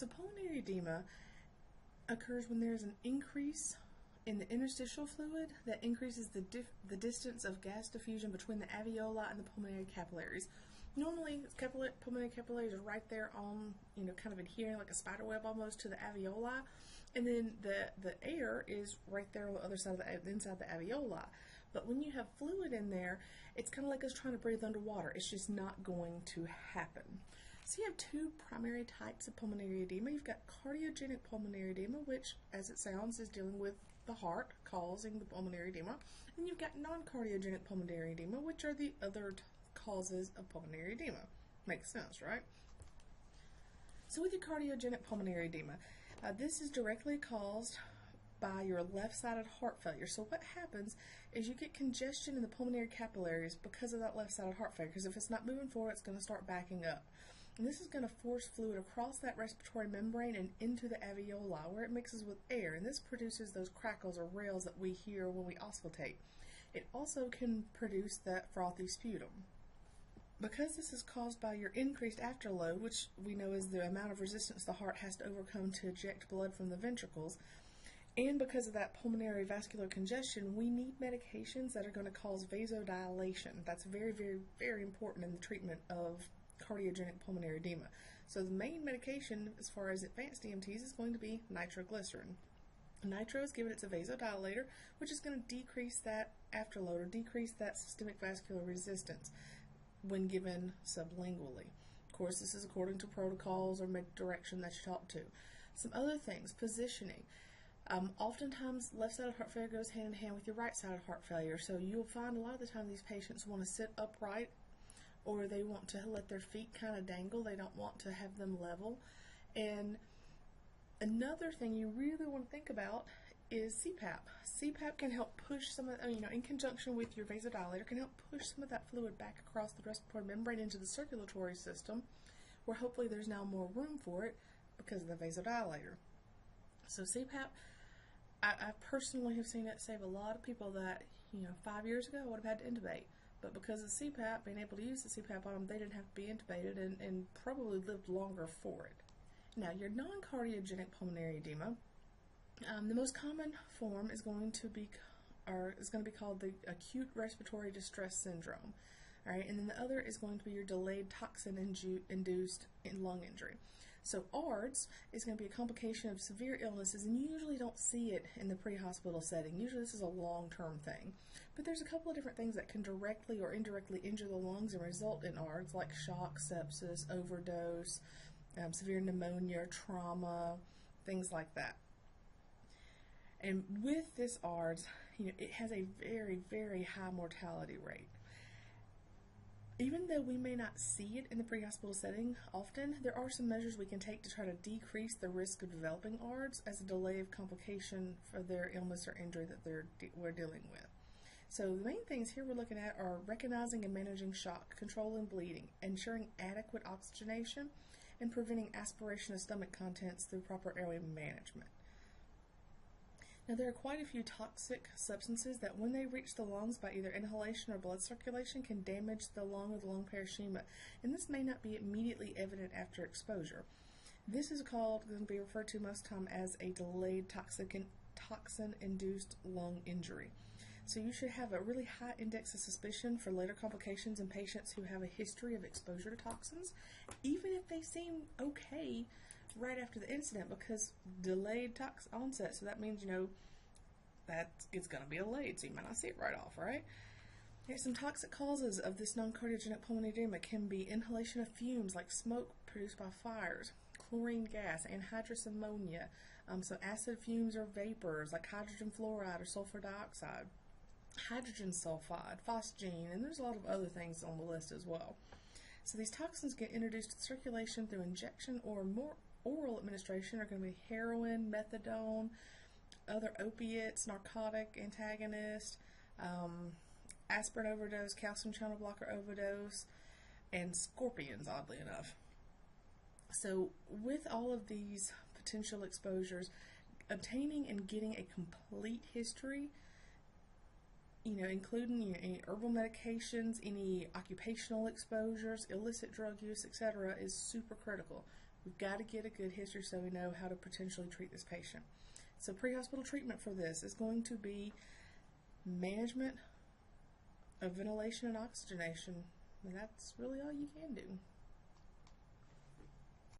So pulmonary edema occurs when there's an increase in the interstitial fluid that increases the distance of gas diffusion between the alveoli and the pulmonary capillaries. Normally, pulmonary capillaries are right there on, kind of adhering like a spider web almost to the alveoli, and then the air is right there on the other side of the inside the alveoli. But when you have fluid in there, it's kind of like us trying to breathe underwater. It's just not going to happen. So you have two primary types of pulmonary edema. You've got cardiogenic pulmonary edema, which, as it sounds, is dealing with the heart causing the pulmonary edema. And you've got non-cardiogenic pulmonary edema, which are the other causes of pulmonary edema. Makes sense, right? So with your cardiogenic pulmonary edema, this is directly caused by your left-sided heart failure. So what happens is you get congestion in the pulmonary capillaries because of that left-sided heart failure, because if it's not moving forward, it's going to start backing up. And this is going to force fluid across that respiratory membrane and into the alveoli, where it mixes with air, and this produces those crackles or rails that we hear when we auscultate. It also can produce that frothy sputum. Because this is caused by your increased afterload, which we know is the amount of resistance the heart has to overcome to eject blood from the ventricles, and because of that pulmonary vascular congestion, we need medications that are going to cause vasodilation. That's very, very, very important in the treatment of cardiogenic pulmonary edema. So the main medication as far as advanced EMTs is going to be nitroglycerin. Nitro is given, it's a vasodilator, which is going to decrease that afterload or decrease that systemic vascular resistance when given sublingually. Of course, this is according to protocols or direction that you talk to. Some other things, positioning. Oftentimes, left-sided heart failure goes hand in hand with your right-sided heart failure. So you'll find a lot of the time these patients want to sit upright, or they want to let their feet kind of dangle. They don't want to have them level. And another thing you really want to think about is CPAP. CPAP can help push some of, in conjunction with your vasodilator, can help push some of that fluid back across the respiratory membrane into the circulatory system, where hopefully there's now more room for it because of the vasodilator. So CPAP, I personally have seen it save a lot of people that, 5 years ago would have had to intubate. But because of CPAP, being able to use the CPAP on them, they didn't have to be intubated and probably lived longer for it. Now, your non-cardiogenic pulmonary edema, the most common form is going to be called the acute respiratory distress syndrome. All right, and then the other is going to be your delayed toxin-induced lung injury. So ARDS is going to be a complication of severe illnesses, and you usually don't see it in the pre-hospital setting. Usually this is a long-term thing. But there's a couple of different things that can directly or indirectly injure the lungs and result in ARDS, like shock, sepsis, overdose, severe pneumonia, trauma, things like that. And with this ARDS, it has a very, very high mortality rate. Even though we may not see it in the pre-hospital setting often, there are some measures we can take to try to decrease the risk of developing ARDS as a delay of complication for their illness or injury that we're dealing with. So the main things here we're looking at are recognizing and managing shock, controlling bleeding, ensuring adequate oxygenation, and preventing aspiration of stomach contents through proper airway management. Now, there are quite a few toxic substances that when they reach the lungs by either inhalation or blood circulation can damage the lung or the lung parenchyma, and this may not be immediately evident after exposure. This is going to be referred to most of the time as a delayed toxin-induced lung injury. So you should have a really high index of suspicion for later complications in patients who have a history of exposure to toxins, even if they seem okay right after the incident, because delayed onset, so that means, that it's going to be delayed, so you might not see it right off, right? There's some toxic causes of this non-cardiogenic pulmonary edema can be inhalation of fumes like smoke produced by fires, chlorine gas, anhydrous ammonia, so acid fumes or vapors like hydrogen fluoride or sulfur dioxide, hydrogen sulfide, phosgene, and there's a lot of other things on the list as well. So these toxins get introduced to circulation through injection or more oral administration are going to be heroin, methadone, other opiates, narcotic antagonist, aspirin overdose, calcium channel blocker overdose, and scorpions, oddly enough. So with all of these potential exposures, obtaining and getting a complete history, including any herbal medications, any occupational exposures, illicit drug use, etc., is super critical. We've got to get a good history so we know how to potentially treat this patient. So pre-hospital treatment for this is going to be management of ventilation and oxygenation. And that's really all you can do.